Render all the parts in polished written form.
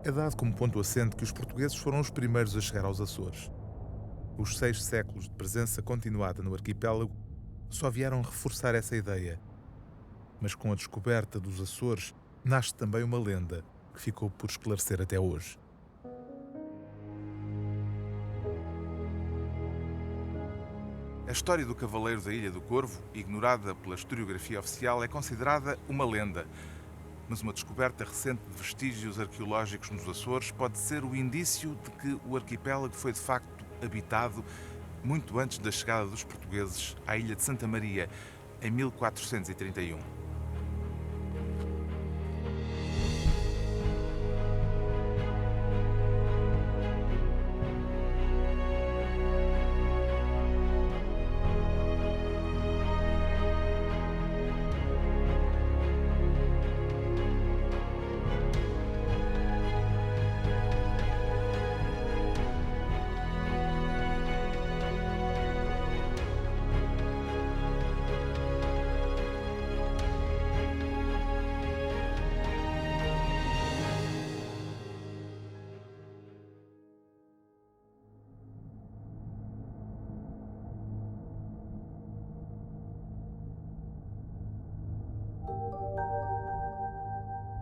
É dado como ponto assente que os portugueses foram os primeiros a chegar aos Açores. Os 6 séculos de presença continuada no arquipélago só vieram reforçar essa ideia. Mas com a descoberta dos Açores, nasce também uma lenda que ficou por esclarecer até hoje. A história do Cavaleiro da Ilha do Corvo, ignorada pela historiografia oficial, é considerada uma lenda. Mas uma descoberta recente de vestígios arqueológicos nos Açores pode ser o indício de que o arquipélago foi de facto habitado muito antes da chegada dos portugueses à ilha de Santa Maria, em 1431.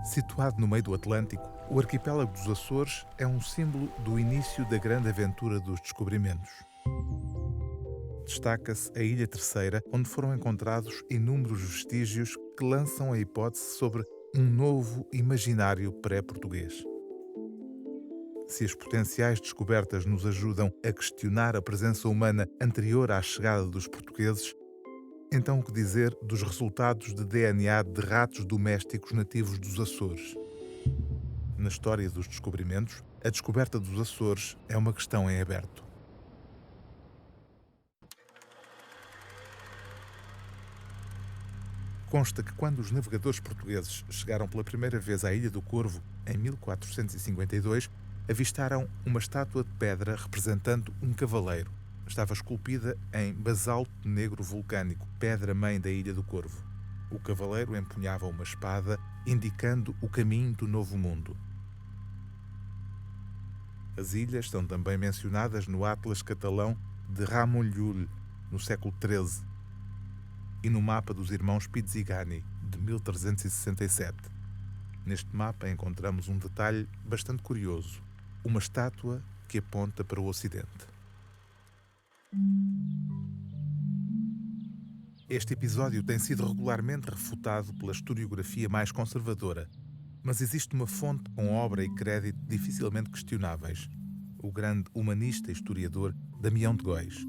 Situado no meio do Atlântico, o arquipélago dos Açores é um símbolo do início da grande aventura dos descobrimentos. Destaca-se a Ilha Terceira, onde foram encontrados inúmeros vestígios que lançam a hipótese sobre um novo imaginário pré-português. Se as potenciais descobertas nos ajudam a questionar a presença humana anterior à chegada dos portugueses, então o que dizer dos resultados de DNA de ratos domésticos nativos dos Açores? Na história dos descobrimentos, a descoberta dos Açores é uma questão em aberto. Consta que quando os navegadores portugueses chegaram pela primeira vez à Ilha do Corvo, em 1452, avistaram uma estátua de pedra representando um cavaleiro. Estava esculpida em basalto negro vulcânico, pedra-mãe da Ilha do Corvo. O cavaleiro empunhava uma espada, indicando o caminho do Novo Mundo. As ilhas estão também mencionadas no Atlas catalão de Ramon Llull, no século XIII, e no mapa dos irmãos Pizzigani, de 1367. Neste mapa encontramos um detalhe bastante curioso: uma estátua que aponta para o Ocidente. Este episódio tem sido regularmente refutado pela historiografia mais conservadora, mas existe uma fonte com obra e crédito dificilmente questionáveis: o grande humanista e historiador Damião de Góis.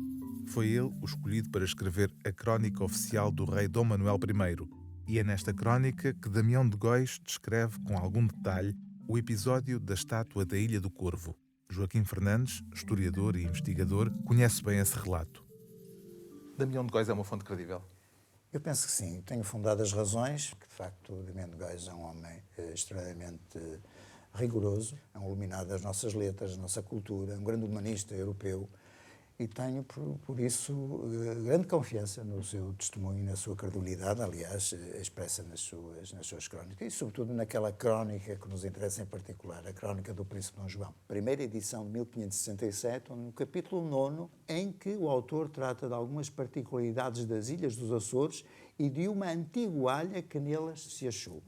Foi ele o escolhido para escrever a crónica oficial do rei Dom Manuel I, e é nesta crónica que Damião de Góis descreve com algum detalhe o episódio da estátua da Ilha do Corvo. Joaquim Fernandes, historiador e investigador, conhece bem esse relato. Damião de Góis é uma fonte credível? Eu penso que sim. Tenho fundadas razões, que de facto o Damião de Góis é um homem extremamente rigoroso, é um iluminado das nossas letras, da nossa cultura, um grande humanista europeu, e tenho, por isso, grande confiança no seu testemunho e na sua credibilidade, aliás, expressa nas suas crónicas, e sobretudo naquela crónica que nos interessa em particular, a crónica do Príncipe Dom João. Primeira edição de 1567, no capítulo 9, em que o autor trata de algumas particularidades das Ilhas dos Açores e de uma antigualha que nelas se achou.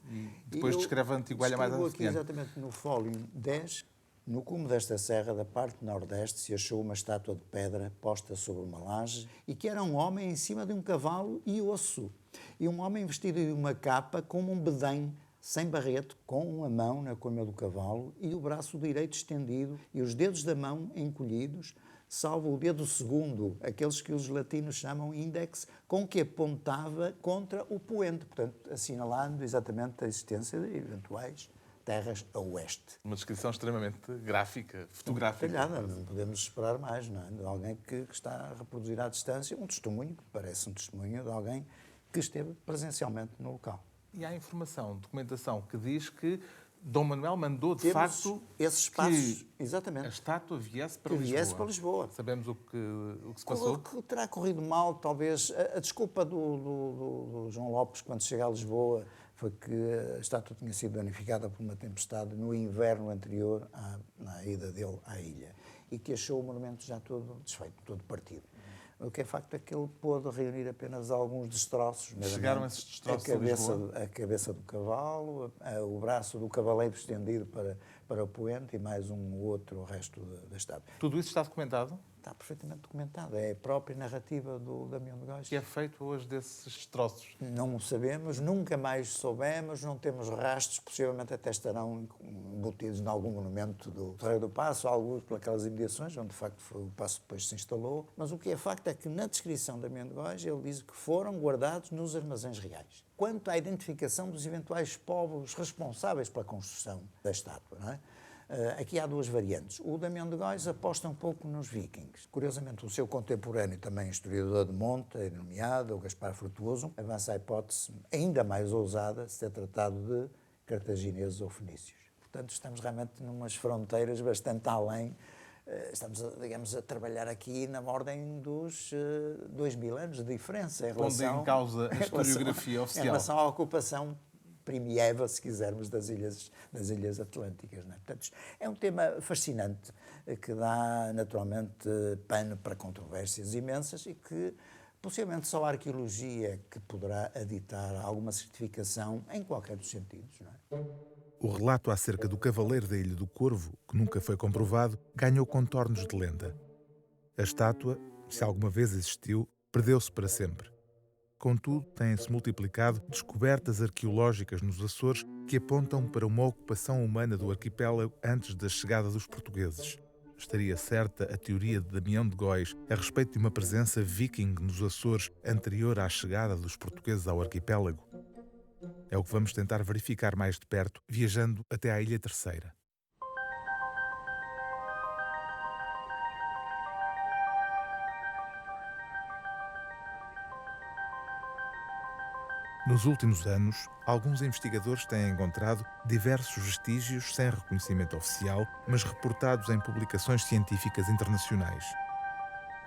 Depois descreve a antigualha mais aqui adiante. exatamente no fólio 10, no cume desta serra, da parte nordeste, se achou uma estátua de pedra posta sobre uma laje e que era um homem em cima de um cavalo e osso. E um homem vestido de uma capa como um bedém, sem barrete, com uma mão na coluna do cavalo e o braço direito estendido e os dedos da mão encolhidos, salvo o dedo segundo, aqueles que os latinos chamam índex, com que apontava contra o poente, portanto, assinalando exatamente a existência de eventuais terras a oeste. Uma descrição extremamente gráfica, fotográfica. Detalhada, não podemos esperar mais, não é? De alguém que está a reproduzir à distância um testemunho, que parece um testemunho de alguém que esteve presencialmente no local. E há informação, documentação, que diz que Dom Manuel mandou, de Temos facto, esses passos, que exatamente, a estátua viesse para que Lisboa. viesse para Lisboa. Sabemos o que se passou? Que terá corrido mal, talvez. A desculpa do João Lopes, quando chega a Lisboa, foi que a estátua tinha sido danificada por uma tempestade no inverno anterior à ida dele à ilha e que achou o monumento já todo desfeito, todo partido. O que é facto é que ele pôde reunir apenas alguns destroços. Chegaram esses destroços a cabeça do cavalo, o braço do cavaleiro estendido para o poente e mais um outro resto da estátua. Tudo isso está documentado? Está perfeitamente documentado. É a própria narrativa do Damião de Góis. O que é feito hoje desses destroços? Não sabemos, nunca mais soubemos, não temos rastros, possivelmente até estarão embutidos em algum monumento do Terreiro do Paço, alguns por aquelas imediações, onde de facto o Paço depois se instalou. Mas o que é facto é que na descrição da Damião de Góis ele diz que foram guardados nos armazéns reais. Quanto à identificação dos eventuais povos responsáveis pela construção da estátua, não é? Aqui há duas variantes. O Damião de Góis aposta um pouco nos vikings. Curiosamente, o seu contemporâneo, também historiador de monte, nomeado, o Gaspar Frutuoso, avança a hipótese ainda mais ousada de se ter tratado de cartagineses ou fenícios. Portanto, estamos realmente numas fronteiras bastante além. Estamos, digamos, a trabalhar aqui na ordem dos 2000 anos de diferença em relação... Pondo em causa a historiografia oficial. Em relação à ocupação primieva, se quisermos, das ilhas atlânticas. Não é? Portanto, é um tema fascinante que dá, naturalmente, pano para controvérsias imensas e que, possivelmente, só a arqueologia que poderá aditar alguma certificação em qualquer dos sentidos. Não é? O relato acerca do Cavaleiro da Ilha do Corvo, que nunca foi comprovado, ganhou contornos de lenda. A estátua, se alguma vez existiu, perdeu-se para sempre. Contudo, têm-se multiplicado descobertas arqueológicas nos Açores que apontam para uma ocupação humana do arquipélago antes da chegada dos portugueses. Estaria certa a teoria de Damião de Góis a respeito de uma presença viking nos Açores anterior à chegada dos portugueses ao arquipélago? É o que vamos tentar verificar mais de perto, viajando até à Ilha Terceira. Nos últimos anos, alguns investigadores têm encontrado diversos vestígios sem reconhecimento oficial, mas reportados em publicações científicas internacionais.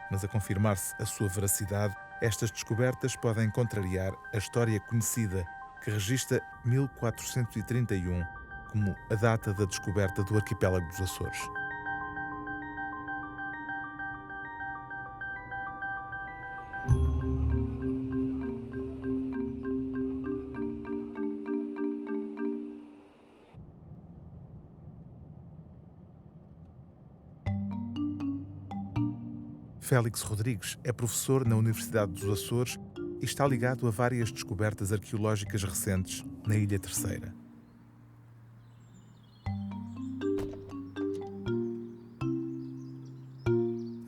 Mas a confirmar-se a sua veracidade, estas descobertas podem contrariar a história conhecida, que registra 1431 como a data da descoberta do arquipélago dos Açores. Félix Rodrigues é professor na Universidade dos Açores e está ligado a várias descobertas arqueológicas recentes na Ilha Terceira.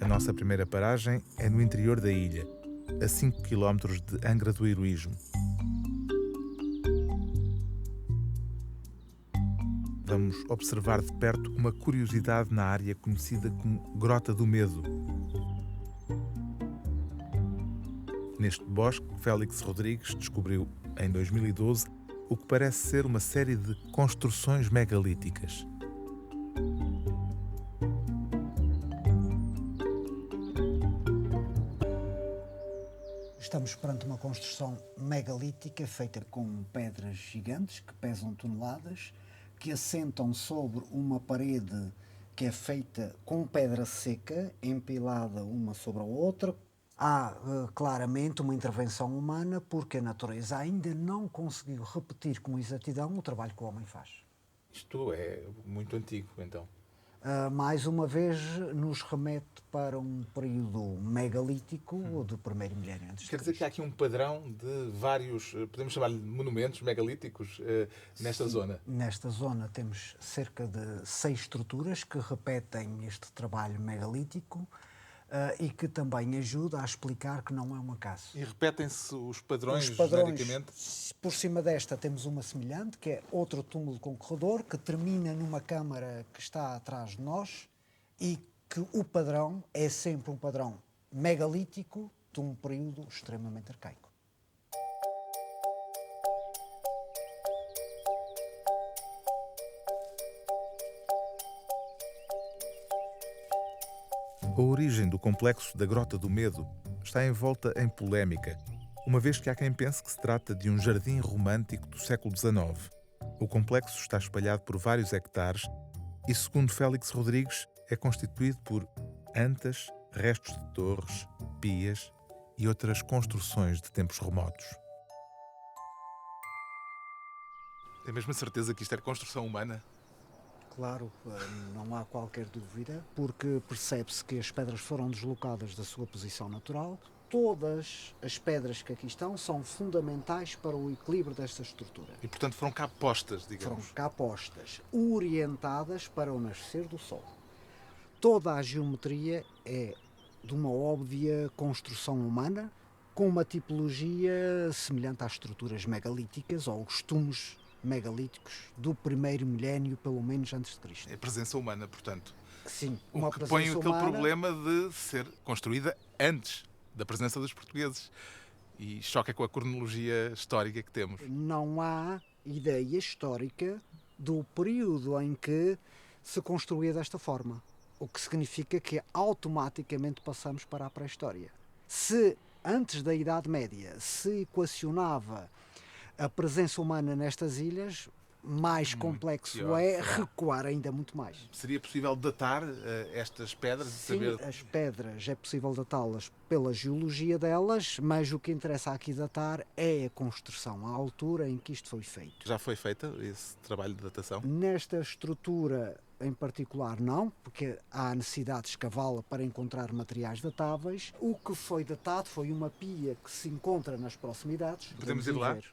A nossa primeira paragem é no interior da ilha, a 5 km de Angra do Heroísmo. Vamos observar de perto uma curiosidade na área conhecida como Grota do Medo. Neste bosque, Félix Rodrigues descobriu, em 2012, o que parece ser uma série de construções megalíticas. Estamos perante uma construção megalítica feita com pedras gigantes que pesam toneladas, que assentam sobre uma parede que é feita com pedra seca, empilada uma sobre a outra. Há claramente uma intervenção humana porque a natureza ainda não conseguiu repetir com exatidão o trabalho que o homem faz. Isto é muito antigo, então. Mais uma vez nos remete para um período megalítico do primeiro milénio antes de Cristo. Quer dizer que há aqui um padrão de vários, podemos chamar-lhe monumentos megalíticos nesta zona? Nesta zona temos cerca de 6 estruturas que repetem este trabalho megalítico e que também ajuda a explicar que não é um acaso. E repetem-se os padrões, genericamente? Por cima desta temos uma semelhante, que é outro túmulo com corredor, que termina numa câmara que está atrás de nós e que o padrão é sempre um padrão megalítico de um período extremamente arcaico. A origem do complexo da Grota do Medo está envolta em polémica uma vez que há quem pense que se trata de um jardim romântico do século XIX. O complexo está espalhado por vários hectares e, segundo Félix Rodrigues, é constituído por antas, restos de torres, pias e outras construções de tempos remotos. Tem mesmo a certeza que isto é construção humana? Claro, não há qualquer dúvida, porque percebe-se que as pedras foram deslocadas da sua posição natural. Todas as pedras que aqui estão são fundamentais para o equilíbrio desta estrutura. E, portanto, foram cá postas, digamos. Foram cá postas, orientadas para o nascer do sol. Toda a geometria é de uma óbvia construção humana, com uma tipologia semelhante às estruturas megalíticas ou os túmulos megalíticos do primeiro milénio, pelo menos antes de Cristo. É presença humana, portanto. Sim, O que põe aquele problema de ser construída antes da presença dos portugueses. E choca com a cronologia histórica que temos. Não há ideia histórica do período em que se construía desta forma. O que significa que automaticamente passamos para a pré-história. Se antes da Idade Média se equacionava a presença humana nestas ilhas, mais complexo pior, é será? recuar ainda muito mais. Seria possível datar estas pedras e Sim, saber... as pedras é possível datá-las pela geologia delas, mas o que interessa aqui datar é a construção, a altura em que isto foi feito. Já foi feito esse trabalho de datação? Nesta estrutura em particular não, porque há necessidade de escavá-la para encontrar materiais datáveis. O que foi datado foi uma pia que se encontra nas proximidades. Podemos ir lá? ver.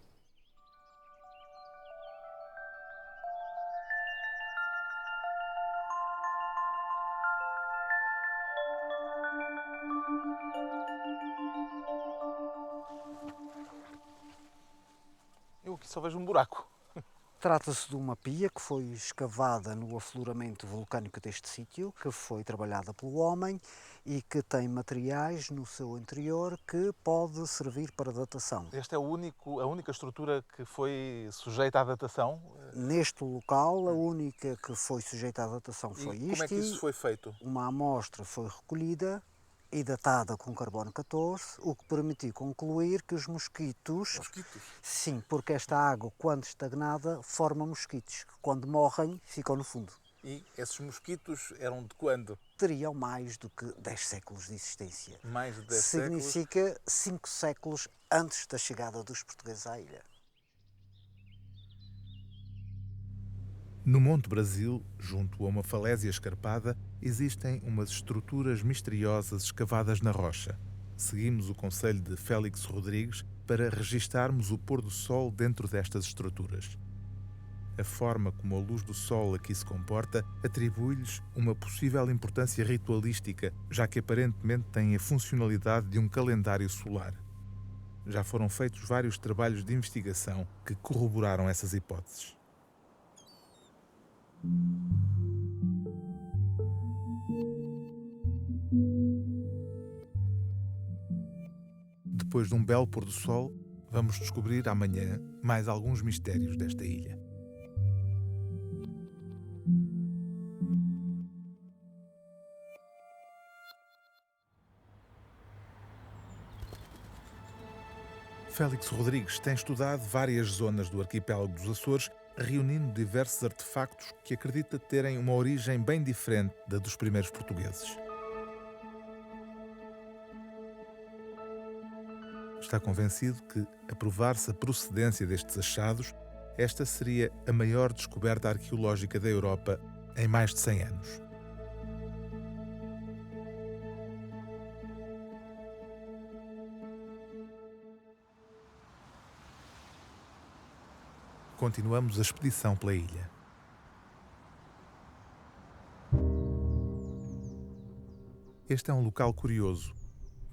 Eu aqui só vejo um buraco. Trata-se de uma pia que foi escavada no afloramento vulcânico deste sítio, que foi trabalhada pelo homem e que tem materiais no seu interior que pode servir para datação. Esta é a única estrutura que foi sujeita à datação. Neste local, a única que foi sujeita à datação foi isto. Como é que isso foi feito? Uma amostra foi recolhida e datada com carbono 14, o que permitiu concluir que os mosquitos... Mosquitos? Sim, porque esta água, quando estagnada, forma mosquitos, que quando morrem, ficam no fundo. E esses mosquitos eram de quando? Teriam mais do que 10 séculos de existência. Mais de 10 séculos? Significa 5 séculos antes da chegada dos portugueses à ilha. No Monte Brasil, junto a uma falésia escarpada, existem umas estruturas misteriosas escavadas na rocha. Seguimos o conselho de Félix Rodrigues para registarmos o pôr do sol dentro destas estruturas. A forma como a luz do sol aqui se comporta atribui-lhes uma possível importância ritualística, já que aparentemente têm a funcionalidade de um calendário solar. Já foram feitos vários trabalhos de investigação que corroboraram essas hipóteses. Depois de um belo pôr do sol, vamos descobrir amanhã mais alguns mistérios desta ilha. Félix Rodrigues tem estudado várias zonas do arquipélago dos Açores, reunindo diversos artefactos que acredita terem uma origem bem diferente da dos primeiros portugueses. Está convencido que, a provar-se a procedência destes achados, esta seria a maior descoberta arqueológica da Europa em mais de 100 anos. Continuamos a expedição pela ilha. Este é um local curioso,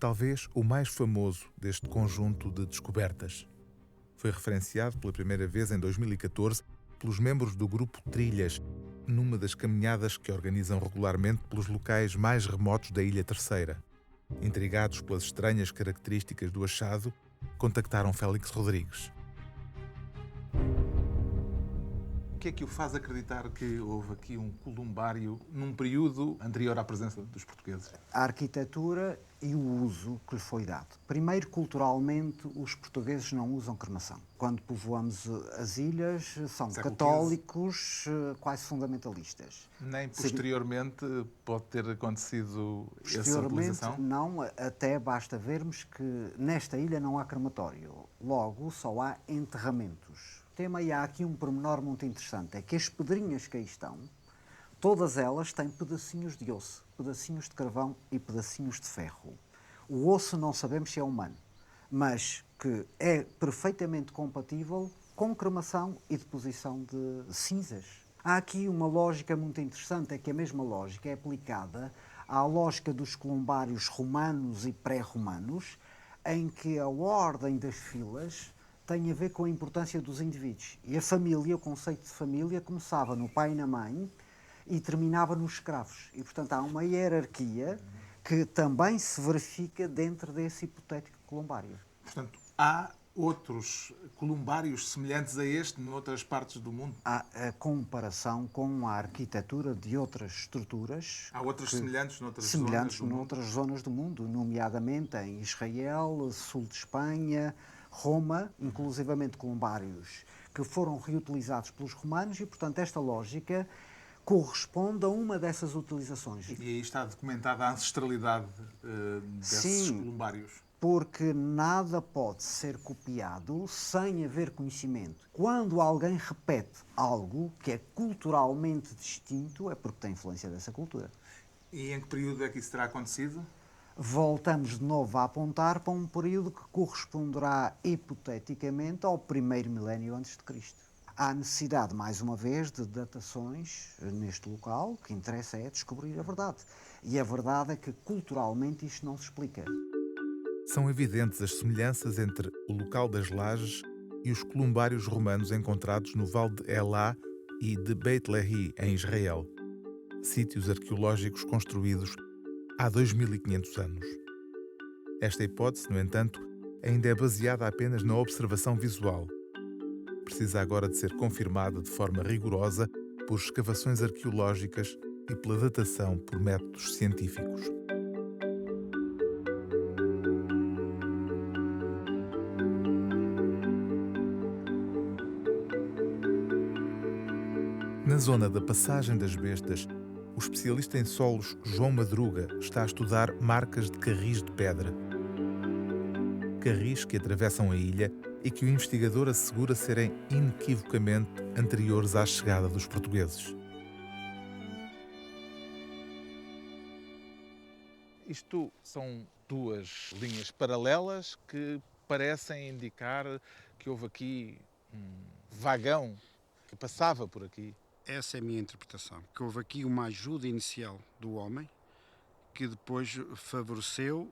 talvez o mais famoso deste conjunto de descobertas. Foi referenciado pela primeira vez em 2014 pelos membros do grupo Trilhas, numa das caminhadas que organizam regularmente pelos locais mais remotos da Ilha Terceira. Intrigados pelas estranhas características do achado, contactaram Félix Rodrigues. que é que o faz acreditar que houve aqui um columbário num período anterior à presença dos portugueses? A arquitetura e o uso que lhe foi dado. Primeiro, culturalmente, os portugueses não usam cremação. Quando povoamos as ilhas, são Século católicos, quase fundamentalistas. Nem posteriormente pode ter acontecido essa Posteriormente, utilização? não, até basta vermos que nesta ilha não há crematório. Logo, só há enterramentos. E há aqui um pormenor muito interessante, é que as pedrinhas que aí estão, todas elas têm pedacinhos de osso, pedacinhos de carvão e pedacinhos de ferro. O osso não sabemos se é humano, mas que é perfeitamente compatível com cremação e deposição de cinzas. Há aqui uma lógica muito interessante, é que a mesma lógica é aplicada à lógica dos columbários romanos e pré-romanos, em que a ordem das filas tem a ver com a importância dos indivíduos. E a família, o conceito de família, começava no pai e na mãe e terminava nos escravos. E, portanto, há uma hierarquia que também se verifica dentro desse hipotético columbário. Portanto, há outros columbários semelhantes a este noutras partes do mundo? Há a comparação com a arquitetura de outras estruturas. Há outras semelhantes semelhantes zonas do noutras zonas do mundo, nomeadamente em Israel, sul de Espanha, Roma, inclusivamente columbários que foram reutilizados pelos romanos e, portanto, esta lógica corresponde a uma dessas utilizações. E aí está documentada a ancestralidade desses Sim, columbários. porque nada pode ser copiado sem haver conhecimento. Quando alguém repete algo que é culturalmente distinto, é porque tem influência dessa cultura. E em que período é que isso terá acontecido? Voltamos de novo a apontar para um período que corresponderá hipoteticamente ao primeiro milénio antes de Cristo. Há necessidade, mais uma vez, de datações neste local. O que interessa é descobrir a verdade. E a verdade é que culturalmente isto não se explica. São evidentes as semelhanças entre o local das lajes e os columbários romanos encontrados no Vale de Elá e de Beit Lehi, em Israel. Sítios arqueológicos construídos há 2500 anos. Esta hipótese, no entanto, ainda é baseada apenas na observação visual. Precisa agora de ser confirmada de forma rigorosa por escavações arqueológicas e pela datação por métodos científicos. Na zona da Passagem das Bestas, o especialista em solos João Madruga está a estudar marcas de carris de pedra. Carris que atravessam a ilha e que o investigador assegura serem inequivocamente anteriores à chegada dos portugueses. Isto são duas linhas paralelas que parecem indicar que houve aqui um vagão que passava por aqui. Essa é a minha interpretação, que houve aqui uma ajuda inicial do homem que depois favoreceu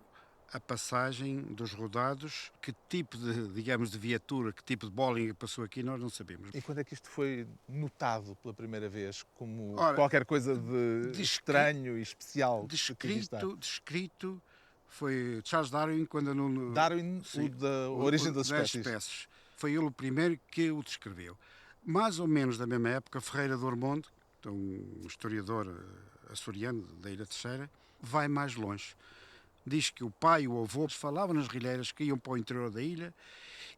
a passagem dos rodados. Que tipo de, digamos, de viatura, que tipo de Bollinger passou aqui, nós não sabemos. E quando é que isto foi notado pela primeira vez como Ora, qualquer coisa de estranho e especial? Descrito foi Charles Darwin quando no Darwin, sim, o da origem das espécies. Foi ele o primeiro que o descreveu. Mais ou menos da mesma época, Ferreira do Ormonde, um historiador açoriano da Ilha Terceira, vai mais longe. Diz que o pai e o avô falavam nas rilheiras que iam para o interior da ilha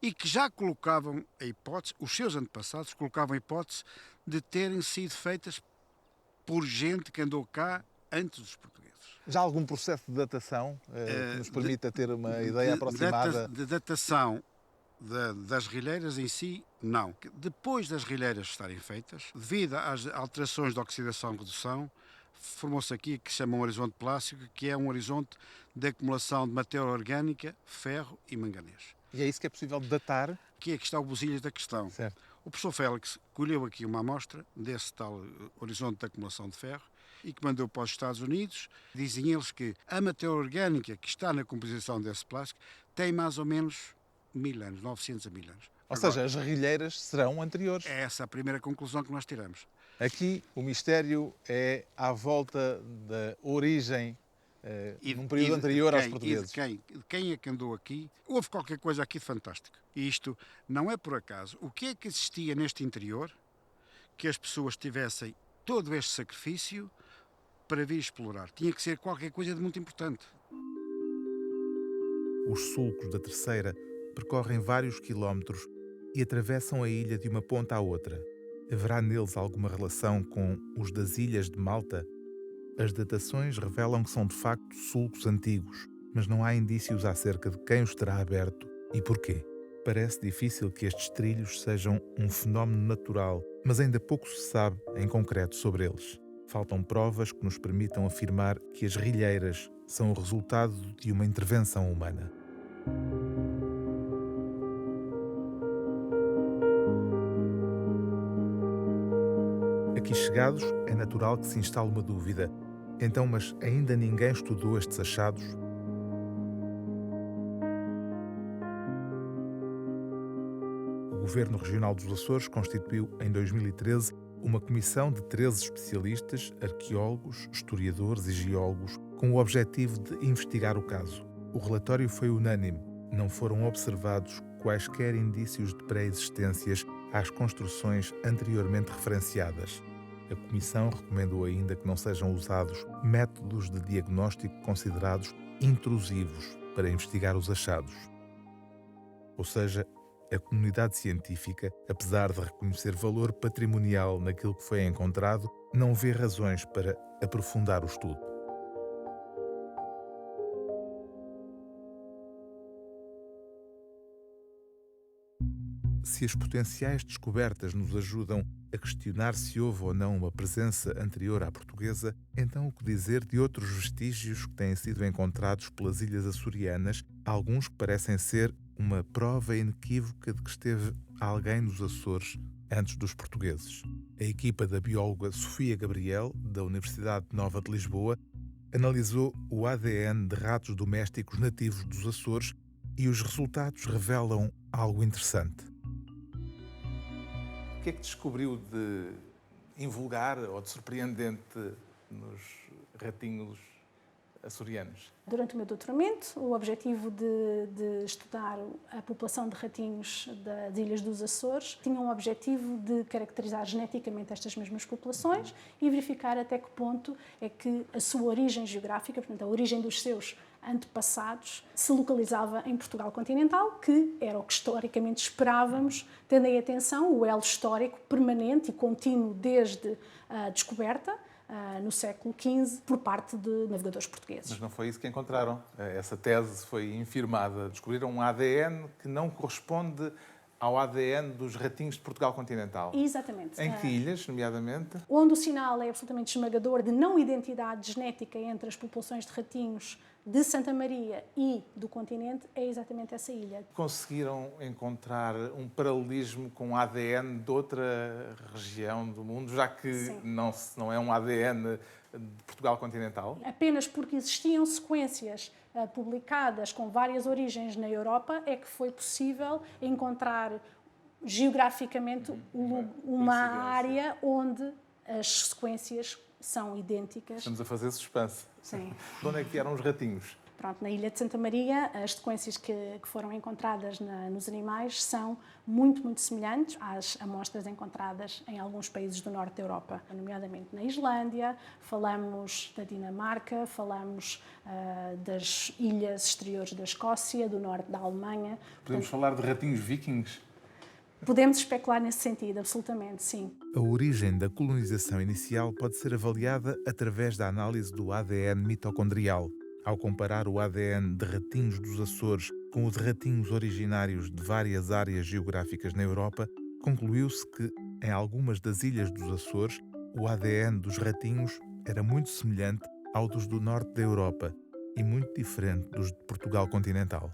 e que já colocavam a hipótese, os seus antepassados colocavam a hipótese de terem sido feitas por gente que andou cá antes dos portugueses. Já há algum processo de datação que nos permita ter uma ideia aproximada? De datação das rilheiras em si, não. Depois das rilheiras estarem feitas, devido às alterações de oxidação e redução, formou-se aqui o que se chama um horizonte plástico, que é um horizonte de acumulação de matéria orgânica, ferro e manganês. E é isso que é possível datar? Que é que está o busilhas da questão. Certo. O professor Félix colheu aqui uma amostra desse tal horizonte de acumulação de ferro e que mandou para os Estados Unidos. Dizem eles que a matéria orgânica que está na composição desse plástico tem mais ou menos 1000 anos, 900 a 1000 anos. Ou seja, as rilheiras serão anteriores. É essa a primeira conclusão que nós tiramos. Aqui o mistério é à volta da origem num período anterior aos portugueses. De quem é que andou aqui? Houve qualquer coisa aqui de fantástico. E isto não é por acaso. O que é que existia neste interior que as pessoas tivessem todo este sacrifício para vir explorar. Tinha que ser qualquer coisa de muito importante. Os sulcos da Terceira percorrem vários quilómetros e atravessam a ilha de uma ponta à outra. Haverá neles alguma relação com os das Ilhas de Malta? As datações revelam que são de facto sulcos antigos, mas não há indícios acerca de quem os terá aberto e porquê. Parece difícil que estes trilhos sejam um fenómeno natural, mas ainda pouco se sabe em concreto sobre eles. Faltam provas que nos permitam afirmar que as rilheiras são o resultado de uma intervenção humana. Aqui chegados, é natural que se instale uma dúvida. Então, mas ainda ninguém estudou estes achados? O Governo Regional dos Açores constituiu, em 2013, uma comissão de 13 especialistas, arqueólogos, historiadores e geólogos, com o objetivo de investigar o caso. O relatório foi unânime. Não foram observados quaisquer indícios de pré-existências às construções anteriormente referenciadas. A Comissão recomendou ainda que não sejam usados métodos de diagnóstico considerados intrusivos para investigar os achados. Ou seja, a comunidade científica, apesar de reconhecer valor patrimonial naquilo que foi encontrado, não vê razões para aprofundar o estudo. Se as potenciais descobertas nos ajudam a questionar se houve ou não uma presença anterior à portuguesa, então o que dizer de outros vestígios que têm sido encontrados pelas ilhas açorianas, alguns que parecem ser uma prova inequívoca de que esteve alguém nos Açores antes dos portugueses. A equipa da bióloga Sofia Gabriel, da Universidade Nova de Lisboa, analisou o ADN de ratos domésticos nativos dos Açores e os resultados revelam algo interessante. O que é que descobriu de invulgar ou de surpreendente nos ratinhos açorianos? Durante o meu doutoramento, o objetivo de estudar a população de ratinhos das Ilhas dos Açores tinha o objetivo de caracterizar geneticamente estas mesmas populações e verificar até que ponto é que a sua origem geográfica, portanto, a origem dos seus antepassados, se localizava em Portugal continental, que era o que historicamente esperávamos, tendo em atenção o elo histórico permanente e contínuo desde a descoberta, no século XV, por parte de navegadores portugueses. Mas não foi isso que encontraram. Essa tese foi infirmada. Descobriram um ADN que não corresponde ao ADN dos ratinhos de Portugal continental. Exatamente. Em que ilhas, nomeadamente? Onde o sinal é absolutamente esmagador de não identidade genética entre as populações de ratinhos de Santa Maria e do continente, é exatamente essa ilha. Conseguiram encontrar um paralelismo com o ADN de outra região do mundo, já que não é um ADN de Portugal continental? Apenas porque existiam sequências publicadas com várias origens na Europa é que foi possível encontrar geograficamente uma área onde as sequências são idênticas. Estamos a fazer suspense. Sim. De onde é que vieram os ratinhos? Pronto, na Ilha de Santa Maria, as sequências que foram encontradas nos animais são muito semelhantes às amostras encontradas em alguns países do norte da Europa, nomeadamente na Islândia, falamos da Dinamarca, falamos das ilhas exteriores da Escócia, do norte da Alemanha. Podemos falar de ratinhos vikings? Podemos especular nesse sentido, absolutamente, sim. A origem da colonização inicial pode ser avaliada através da análise do ADN mitocondrial. Ao comparar o ADN de ratinhos dos Açores com o de ratinhos originários de várias áreas geográficas na Europa, concluiu-se que, em algumas das ilhas dos Açores, o ADN dos ratinhos era muito semelhante ao dos do norte da Europa e muito diferente dos de Portugal continental.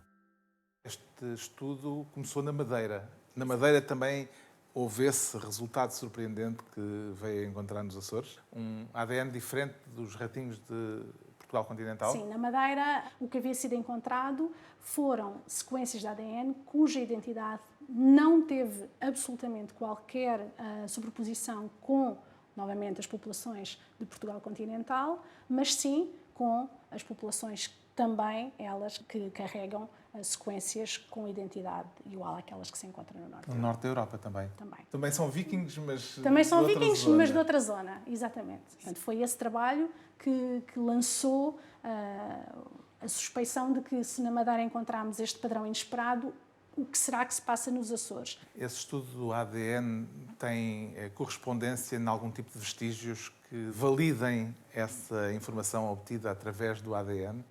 Este estudo começou na Madeira. Na Madeira também houve esse resultado surpreendente que veio a encontrar nos Açores? Um ADN diferente dos ratinhos de Portugal continental? Sim, na Madeira o que havia sido encontrado foram sequências de ADN cuja identidade não teve absolutamente qualquer sobreposição com, novamente, as populações de Portugal continental, mas sim com as populações também, elas que carregam sequências com identidade igual àquelas que se encontram no norte. No norte da Europa também. Também são vikings, mas Também são de outra vikings, zona. mas de outra zona, exatamente. Portanto, foi esse trabalho que lançou a suspeição de que, se na Madeira encontrarmos este padrão inesperado, o que será que se passa nos Açores? Esse estudo do ADN tem correspondência em algum tipo de vestígios que validem essa informação obtida através do ADN?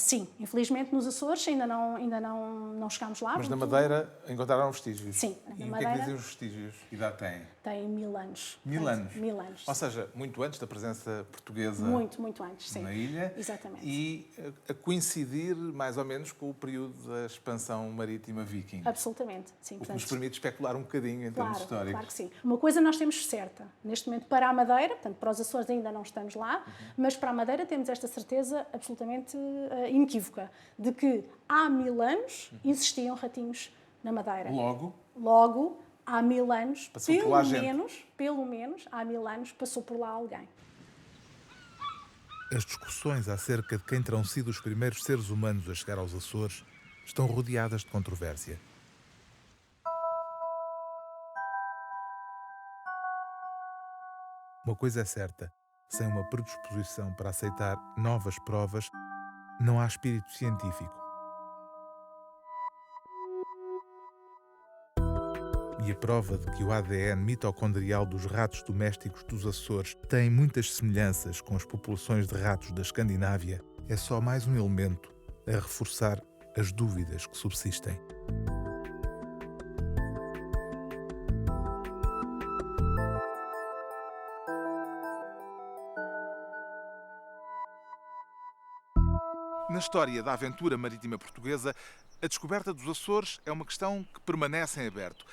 Sim, infelizmente nos Açores ainda não chegámos lá. Mas na Madeira encontraram vestígios? Sim, na E o que Madeira é que dizem os vestígios? Que idade têm? tem 1000 anos. 1000 anos? 1000 anos. Ou seja, muito antes da presença portuguesa Muito antes, sim. na ilha. Exatamente. E a coincidir mais ou menos com o período da expansão marítima viking. Absolutamente, sim. O que nos permite especular um bocadinho em termos históricos. Claro que sim. Uma coisa nós temos certa, neste momento para a Madeira, portanto para os Açores ainda não estamos lá, mas para a Madeira temos esta certeza absolutamente inequívoca de que há 1000 anos existiam ratinhos na Madeira. Logo, há 1000 anos, pelo menos, há 1000 anos passou por lá alguém. As discussões acerca de quem terão sido os primeiros seres humanos a chegar aos Açores estão rodeadas de controvérsia. Uma coisa é certa, sem uma predisposição para aceitar novas provas, não há espírito científico. E a prova de que o ADN mitocondrial dos ratos domésticos dos Açores tem muitas semelhanças com as populações de ratos da Escandinávia é só mais um elemento a reforçar as dúvidas que subsistem. Na história da aventura marítima portuguesa, a descoberta dos Açores é uma questão que permanece em aberto.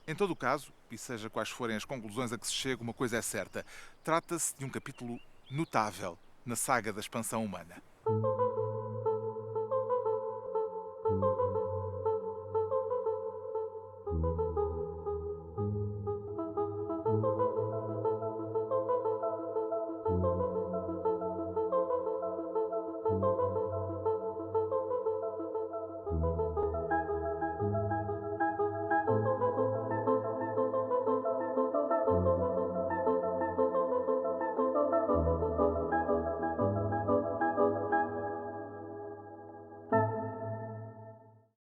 Em todo o caso, e seja quais forem as conclusões a que se chega, uma coisa é certa: trata-se de um capítulo notável na saga da expansão humana.